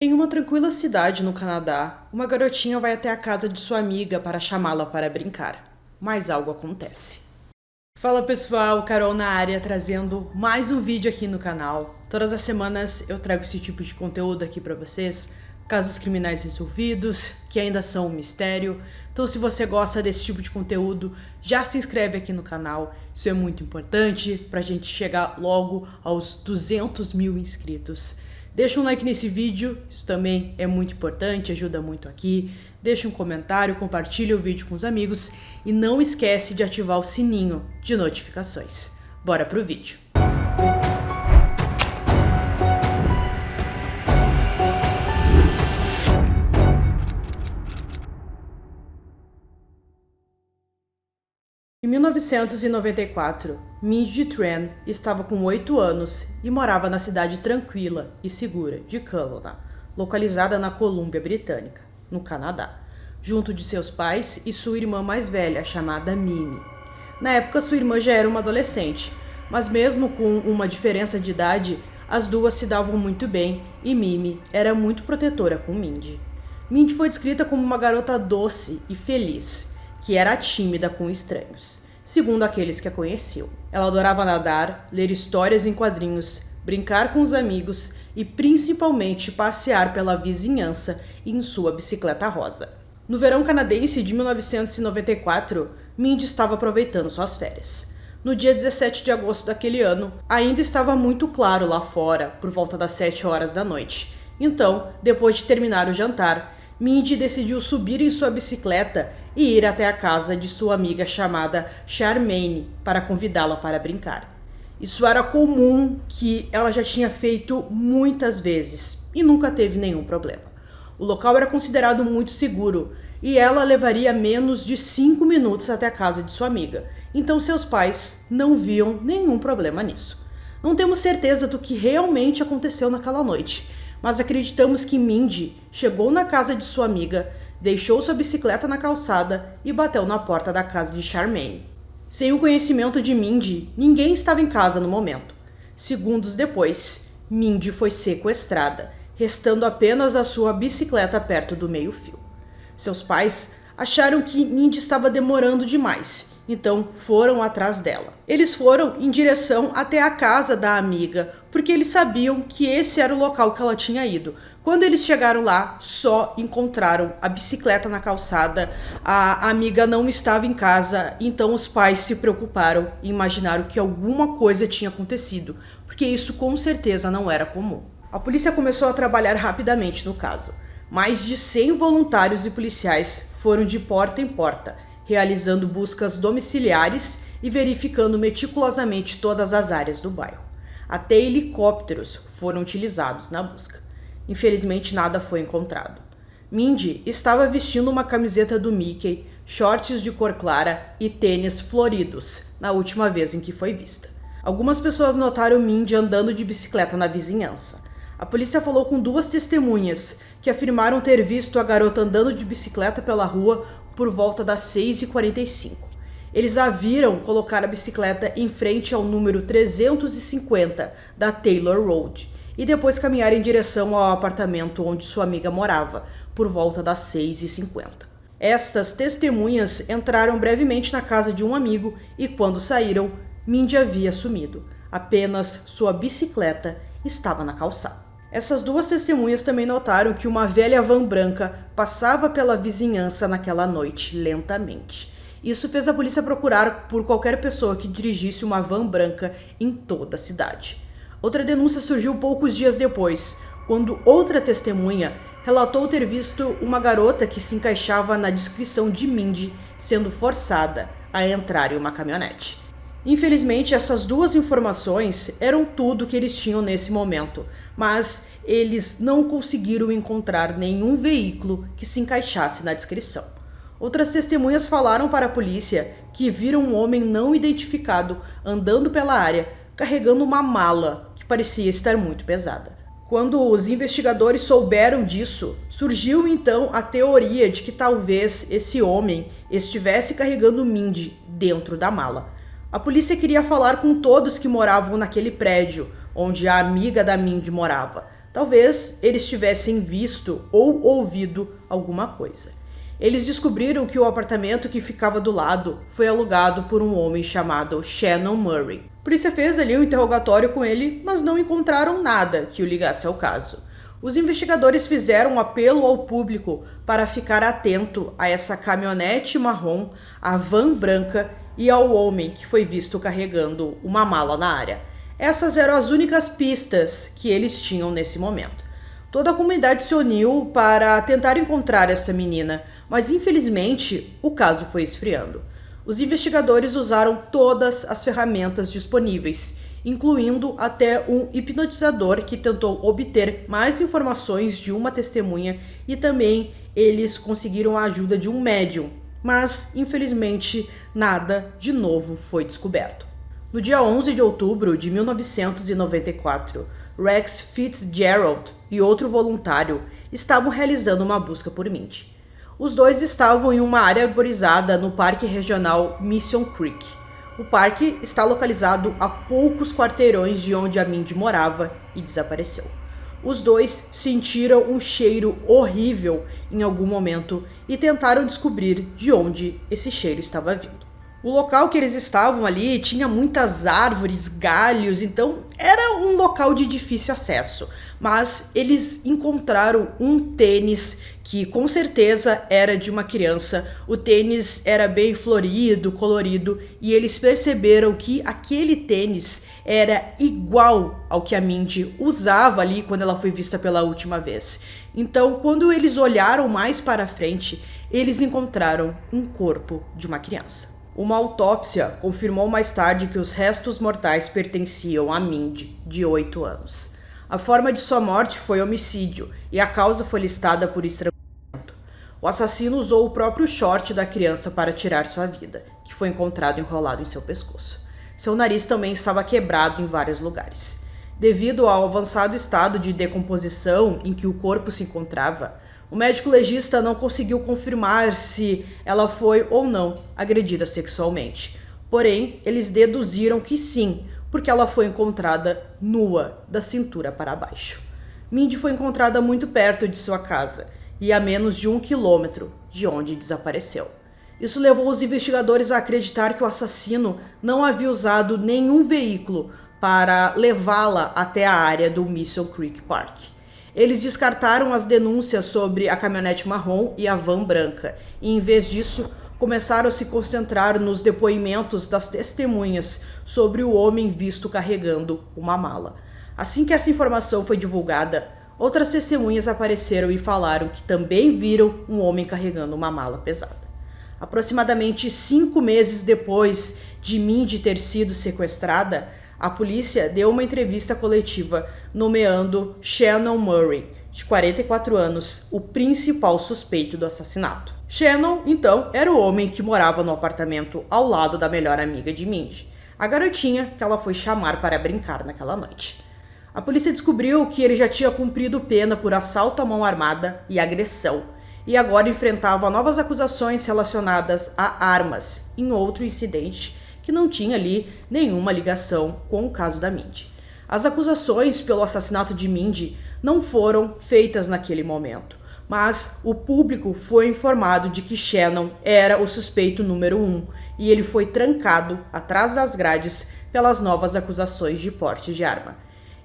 Em uma tranquila cidade no Canadá, uma garotinha vai até a casa de sua amiga para chamá-la para brincar. Mas algo acontece. Fala pessoal, Carol na área trazendo mais um vídeo aqui no canal. Todas as semanas eu trago esse tipo de conteúdo aqui para vocês, casos criminais resolvidos, que ainda são um mistério. Então se você gosta desse tipo de conteúdo, já se inscreve aqui no canal. Isso é muito importante para a gente chegar logo aos 200 mil inscritos. Deixa um like nesse vídeo, isso também é muito importante, ajuda muito aqui. Deixa um comentário, compartilha o vídeo com os amigos e não esquece de ativar o sininho de notificações. Bora pro vídeo! Em 1994, Mindy Tran estava com 8 anos e morava na cidade tranquila e segura de Kelowna, localizada na Colômbia Britânica, no Canadá, junto de seus pais e sua irmã mais velha, chamada Mimi. Na época, sua irmã já era uma adolescente, mas mesmo com uma diferença de idade, as duas se davam muito bem e Mimi era muito protetora com Mindy. Mindy foi descrita como uma garota doce e feliz, que era tímida com estranhos, segundo aqueles que a conheciam. Ela adorava nadar, ler histórias em quadrinhos, brincar com os amigos e principalmente passear pela vizinhança em sua bicicleta rosa. No verão canadense de 1994, Mindy estava aproveitando suas férias. No dia 17 de agosto daquele ano, ainda estava muito claro lá fora, por volta das 7 horas da noite. Então, depois de terminar o jantar, Mindy decidiu subir em sua bicicleta e ir até a casa de sua amiga chamada Charmaine para convidá-la para brincar. Isso era comum, que ela já tinha feito muitas vezes e nunca teve nenhum problema. O local era considerado muito seguro e ela levaria menos de 5 minutos até a casa de sua amiga, então seus pais não viam nenhum problema nisso. Não temos certeza do que realmente aconteceu naquela noite, mas acreditamos que Mindy chegou na casa de sua amiga, deixou sua bicicleta na calçada e bateu na porta da casa de Charmaine. Sem o conhecimento de Mindy, ninguém estava em casa no momento. Segundos depois, Mindy foi sequestrada, restando apenas a sua bicicleta perto do meio-fio. Seus pais acharam que Mindy estava demorando demais, então foram atrás dela. Eles foram em direção até a casa da amiga, porque eles sabiam que esse era o local que ela tinha ido. Quando eles chegaram lá, só encontraram a bicicleta na calçada, a amiga não estava em casa, então os pais se preocuparam e imaginaram que alguma coisa tinha acontecido, porque isso com certeza não era comum. A polícia começou a trabalhar rapidamente no caso. Mais de 100 voluntários e policiais foram de porta em porta, realizando buscas domiciliares e verificando meticulosamente todas as áreas do bairro. Até helicópteros foram utilizados na busca. Infelizmente, nada foi encontrado. Mindy estava vestindo uma camiseta do Mickey, shorts de cor clara e tênis floridos na última vez em que foi vista. Algumas pessoas notaram Mindy andando de bicicleta na vizinhança. A polícia falou com 2 testemunhas que afirmaram ter visto a garota andando de bicicleta pela rua por volta das 6h45. Eles a viram colocar a bicicleta em frente ao número 350 da Taylor Road e depois caminhar em direção ao apartamento onde sua amiga morava, por volta das 6h50. Estas testemunhas entraram brevemente na casa de um amigo e, quando saíram, Mindy havia sumido. Apenas sua bicicleta estava na calçada. Essas 2 testemunhas também notaram que uma velha van branca passava pela vizinhança naquela noite, lentamente. Isso fez a polícia procurar por qualquer pessoa que dirigisse uma van branca em toda a cidade. Outra denúncia surgiu poucos dias depois, quando outra testemunha relatou ter visto uma garota que se encaixava na descrição de Mindy sendo forçada a entrar em uma caminhonete. Infelizmente, essas 2 informações eram tudo que eles tinham nesse momento, mas eles não conseguiram encontrar nenhum veículo que se encaixasse na descrição. Outras testemunhas falaram para a polícia que viram um homem não identificado andando pela área, carregando uma mala que parecia estar muito pesada. Quando os investigadores souberam disso, surgiu então a teoria de que talvez esse homem estivesse carregando Mindy dentro da mala. A polícia queria falar com todos que moravam naquele prédio, onde a amiga da Mindy morava, Talvez eles tivessem visto ou ouvido alguma coisa. Eles descobriram que o apartamento que ficava do lado foi alugado por um homem chamado Shannon Murray. A polícia fez ali um interrogatório com ele, mas não encontraram nada que o ligasse ao caso. Os investigadores fizeram um apelo ao público para ficar atento a essa caminhonete marrom, a van branca e ao homem que foi visto carregando uma mala na área. Essas eram as únicas pistas que eles tinham nesse momento. Toda a comunidade se uniu para tentar encontrar essa menina, mas infelizmente o caso foi esfriando. Os investigadores usaram todas as ferramentas disponíveis, incluindo até um hipnotizador que tentou obter mais informações de uma testemunha, e também eles conseguiram a ajuda de um médium, mas infelizmente nada de novo foi descoberto. No dia 11 de outubro de 1994, Rex Fitzgerald e outro voluntário estavam realizando uma busca por Mindy. Os dois estavam em uma área arborizada no Parque Regional Mission Creek. O parque está localizado a poucos quarteirões de onde a Mindy morava e desapareceu. Os dois sentiram um cheiro horrível em algum momento e tentaram descobrir de onde esse cheiro estava vindo. O local que eles estavam ali tinha muitas árvores, galhos, então era um local de difícil acesso. Mas eles encontraram um tênis que com certeza era de uma criança. O tênis era bem florido, colorido, e eles perceberam que aquele tênis era igual ao que a Mindy usava ali quando ela foi vista pela última vez. Então, quando eles olharam mais para frente, eles encontraram um corpo de uma criança. Uma autópsia confirmou mais tarde que os restos mortais pertenciam a Mindy, de 8 anos. A forma de sua morte foi homicídio e a causa foi listada por estrangulamento. O assassino usou o próprio short da criança para tirar sua vida, que foi encontrado enrolado em seu pescoço. Seu nariz também estava quebrado em vários lugares. Devido ao avançado estado de decomposição em que o corpo se encontrava, o médico legista não conseguiu confirmar se ela foi ou não agredida sexualmente. Porém, eles deduziram que sim, porque ela foi encontrada nua, da cintura para baixo. Mindy foi encontrada muito perto de sua casa e a menos de 1 quilômetro de onde desapareceu. Isso levou os investigadores a acreditar que o assassino não havia usado nenhum veículo para levá-la até a área do Mission Creek Park. Eles descartaram as denúncias sobre a caminhonete marrom e a van branca, e em vez disso, começaram a se concentrar nos depoimentos das testemunhas sobre o homem visto carregando uma mala. Assim que essa informação foi divulgada, outras testemunhas apareceram e falaram que também viram um homem carregando uma mala pesada. Aproximadamente 5 meses depois de Mindy ter sido sequestrada, a polícia deu uma entrevista coletiva nomeando Shannon Murray, de 44 anos, o principal suspeito do assassinato. Shannon, então, era o homem que morava no apartamento ao lado da melhor amiga de Mindy, a garotinha que ela foi chamar para brincar naquela noite. A polícia descobriu que ele já tinha cumprido pena por assalto à mão armada e agressão, e agora enfrentava novas acusações relacionadas a armas em outro incidente que não tinha ali nenhuma ligação com o caso da Mindy. As acusações pelo assassinato de Mindy não foram feitas naquele momento, mas o público foi informado de que Shannon era o suspeito número 1 e ele foi trancado atrás das grades pelas novas acusações de porte de arma.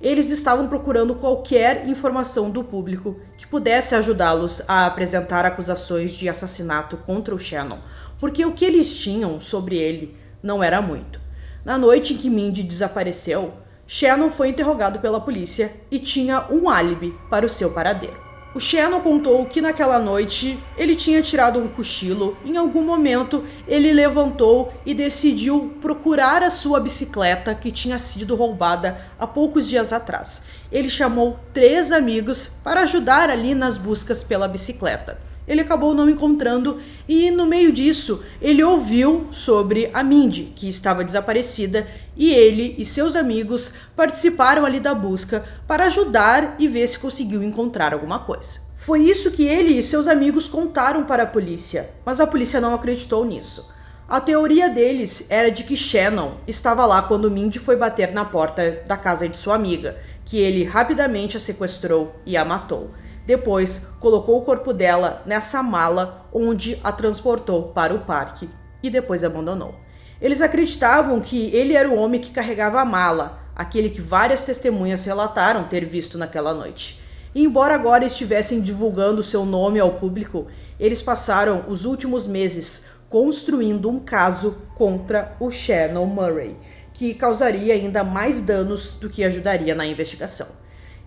Eles estavam procurando qualquer informação do público que pudesse ajudá-los a apresentar acusações de assassinato contra o Shannon, porque o que eles tinham sobre ele não era muito. Na noite em que Mindy desapareceu, Shannon foi interrogado pela polícia e tinha um álibi para o seu paradeiro. O Shannon contou que naquela noite ele tinha tirado um cochilo. Em algum momento ele levantou e decidiu procurar a sua bicicleta que tinha sido roubada há poucos dias atrás. Ele chamou 3 amigos para ajudar ali nas buscas pela bicicleta. Ele acabou não encontrando e no meio disso ele ouviu sobre a Mindy, que estava desaparecida, e ele e seus amigos participaram ali da busca para ajudar e ver se conseguiu encontrar alguma coisa. Foi isso que ele e seus amigos contaram para a polícia, mas a polícia não acreditou nisso. A teoria deles era de que Shannon estava lá quando Mindy foi bater na porta da casa de sua amiga, que ele rapidamente a sequestrou e a matou. Depois, colocou o corpo dela nessa mala onde a transportou para o parque e depois abandonou. Eles acreditavam que ele era o homem que carregava a mala, aquele que várias testemunhas relataram ter visto naquela noite. E embora agora estivessem divulgando seu nome ao público, eles passaram os últimos meses construindo um caso contra o Shannon Murray, que causaria ainda mais danos do que ajudaria na investigação.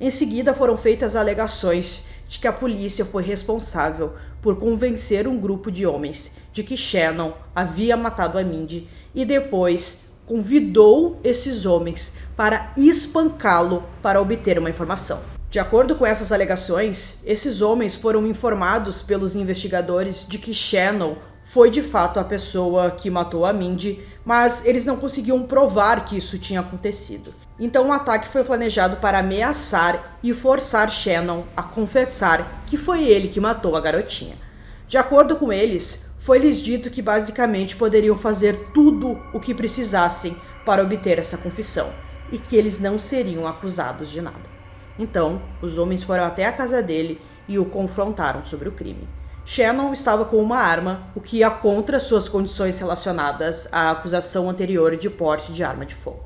Em seguida, foram feitas alegações de que a polícia foi responsável por convencer um grupo de homens de que Shannon havia matado a Mindy e depois convidou esses homens para espancá-lo para obter uma informação. De acordo com essas alegações, esses homens foram informados pelos investigadores de que Shannon foi de fato a pessoa que matou a Mindy, mas eles não conseguiam provar que isso tinha acontecido. Então o ataque foi planejado para ameaçar e forçar Shannon a confessar que foi ele que matou a garotinha. De acordo com eles, foi-lhes dito que basicamente poderiam fazer tudo o que precisassem para obter essa confissão e que eles não seriam acusados de nada. Então, os homens foram até a casa dele e o confrontaram sobre o crime. Shannon estava com uma arma, o que ia contra suas condições relacionadas à acusação anterior de porte de arma de fogo.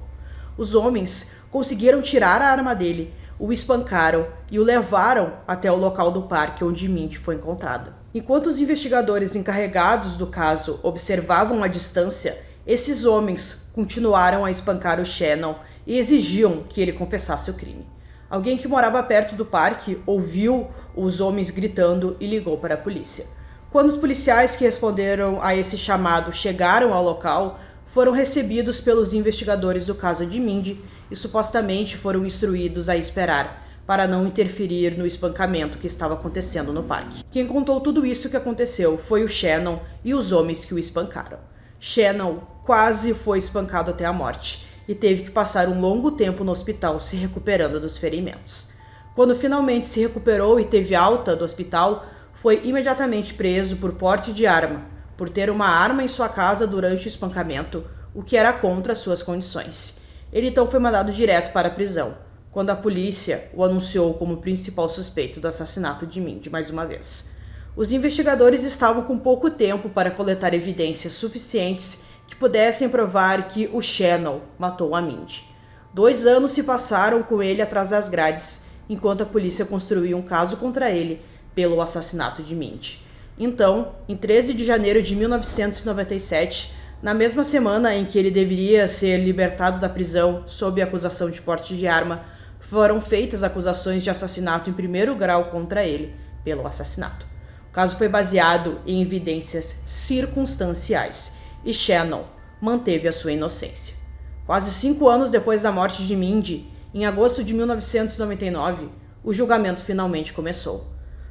Os homens conseguiram tirar a arma dele, o espancaram e o levaram até o local do parque onde Mindy foi encontrada. Enquanto os investigadores encarregados do caso observavam à distância, esses homens continuaram a espancar o Shannon e exigiam que ele confessasse o crime. Alguém que morava perto do parque ouviu os homens gritando e ligou para a polícia. Quando os policiais que responderam a esse chamado chegaram ao local, foram recebidos pelos investigadores do caso de Mindy e supostamente foram instruídos a esperar para não interferir no espancamento que estava acontecendo no parque. Quem contou tudo isso que aconteceu foi o Shannon e os homens que o espancaram. Shannon quase foi espancado até a morte e teve que passar um longo tempo no hospital se recuperando dos ferimentos. Quando finalmente se recuperou e teve alta do hospital, foi imediatamente preso por porte de arma, por ter uma arma em sua casa durante o espancamento, o que era contra suas condições. Ele então foi mandado direto para a prisão, quando a polícia o anunciou como principal suspeito do assassinato de Mindy mais uma vez. Os investigadores estavam com pouco tempo para coletar evidências suficientes que pudessem provar que o Shannon matou a Mindy. 2 anos se passaram com ele atrás das grades, enquanto a polícia construía um caso contra ele pelo assassinato de Mindy. Então, em 13 de janeiro de 1997, na mesma semana em que ele deveria ser libertado da prisão sob acusação de porte de arma, foram feitas acusações de assassinato em primeiro grau contra ele pelo assassinato. O caso foi baseado em evidências circunstanciais e Shannon manteve a sua inocência. Quase 5 anos depois da morte de Mindy, em agosto de 1999, o julgamento finalmente começou.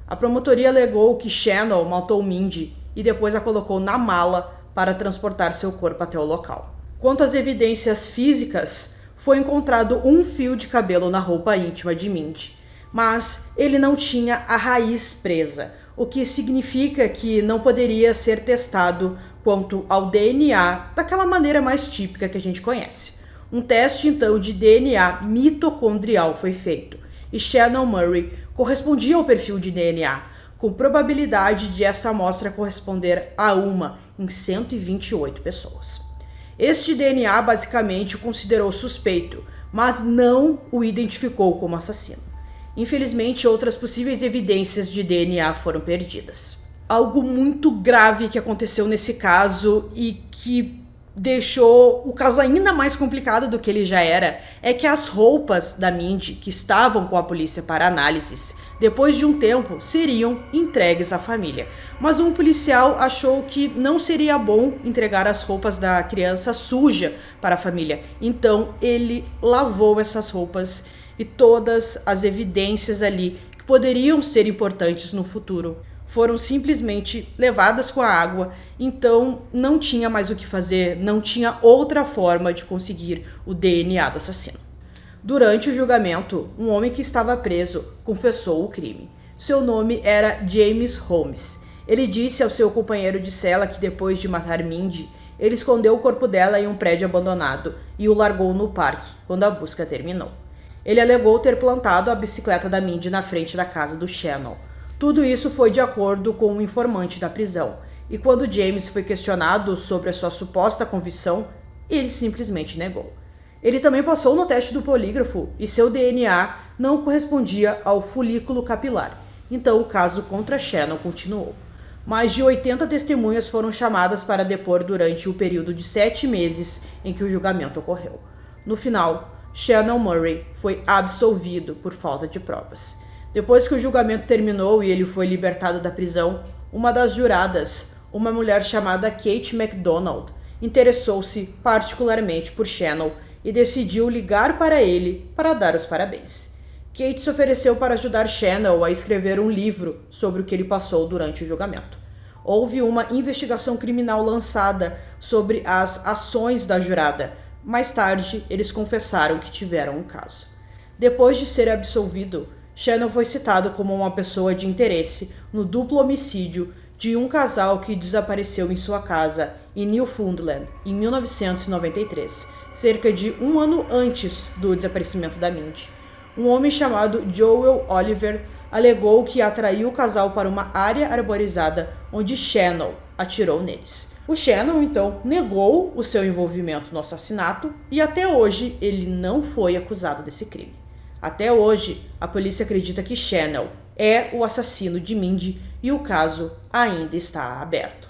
A promotoria alegou que Shannon matou Mindy e depois a colocou na mala para transportar seu corpo até o local. Quanto às evidências físicas, foi encontrado um fio de cabelo na roupa íntima de Mindy, mas ele não tinha a raiz presa, o que significa que não poderia ser testado quanto ao DNA daquela maneira mais típica que a gente conhece. Um teste, então, de DNA mitocondrial foi feito, e Shannon Murray correspondia ao perfil de DNA, com probabilidade de essa amostra corresponder a uma em 128 pessoas. Este DNA basicamente o considerou suspeito, mas não o identificou como assassino. Infelizmente, outras possíveis evidências de DNA foram perdidas. Algo muito grave que aconteceu nesse caso e que deixou o caso ainda mais complicado do que ele já era, é que as roupas da Mindy, que estavam com a polícia para análises, depois de um tempo seriam entregues à família. Mas um policial achou que não seria bom entregar as roupas da criança suja para a família. Então ele lavou essas roupas e todas as evidências ali que poderiam ser importantes no futuro foram simplesmente levadas com a água, então não tinha mais o que fazer, não tinha outra forma de conseguir o DNA do assassino. Durante o julgamento, um homem que estava preso confessou o crime. Seu nome era James Holmes. Ele disse ao seu companheiro de cela que depois de matar Mindy, ele escondeu o corpo dela em um prédio abandonado e o largou no parque quando a busca terminou. Ele alegou ter plantado a bicicleta da Mindy na frente da casa do Shannon. Tudo isso foi de acordo com um informante da prisão, e quando James foi questionado sobre a sua suposta convicção, ele simplesmente negou. Ele também passou no teste do polígrafo e seu DNA não correspondia ao folículo capilar, então o caso contra Shannon continuou. Mais de 80 testemunhas foram chamadas para depor durante o período de 7 meses em que o julgamento ocorreu. No final, Shannon Murray foi absolvido por falta de provas. Depois que o julgamento terminou e ele foi libertado da prisão, uma das juradas, uma mulher chamada Kate MacDonald, interessou-se particularmente por Shannon e decidiu ligar para ele para dar os parabéns. Kate se ofereceu para ajudar Shannon a escrever um livro sobre o que ele passou durante o julgamento. Houve uma investigação criminal lançada sobre as ações da jurada. Mais tarde, eles confessaram que tiveram um caso. Depois de ser absolvido, Shannon foi citado como uma pessoa de interesse no duplo homicídio de um casal que desapareceu em sua casa em Newfoundland em 1993, cerca de um ano antes do desaparecimento da Mindy. Um homem chamado Joel Oliver alegou que atraiu o casal para uma área arborizada onde Shannon atirou neles. O Shannon, então, negou o seu envolvimento no assassinato e até hoje ele não foi acusado desse crime. Até hoje, a polícia acredita que Shannon é o assassino de Mindy e o caso ainda está aberto.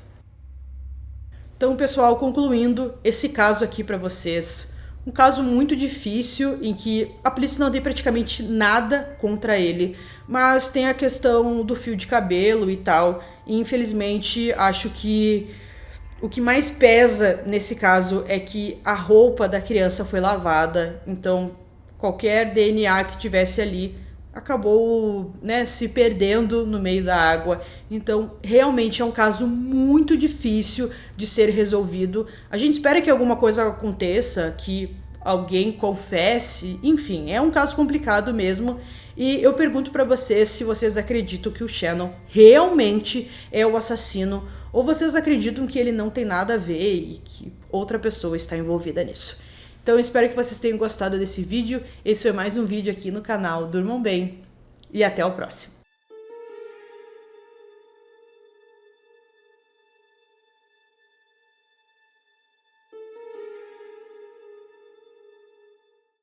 Então, pessoal, concluindo esse caso aqui para vocês, um caso muito difícil em que a polícia não tem praticamente nada contra ele, mas tem a questão do fio de cabelo e tal, e infelizmente acho que o que mais pesa nesse caso é que a roupa da criança foi lavada, então qualquer DNA que tivesse ali acabou, se perdendo no meio da água. Então, realmente é um caso muito difícil de ser resolvido. A gente espera que alguma coisa aconteça, que alguém confesse, enfim, é um caso complicado mesmo. E eu pergunto para vocês se vocês acreditam que o Shannon realmente é o assassino ou vocês acreditam que ele não tem nada a ver e que outra pessoa está envolvida nisso. Então eu espero que vocês tenham gostado desse vídeo. Esse foi mais um vídeo aqui no canal. Durmam bem e até o próximo.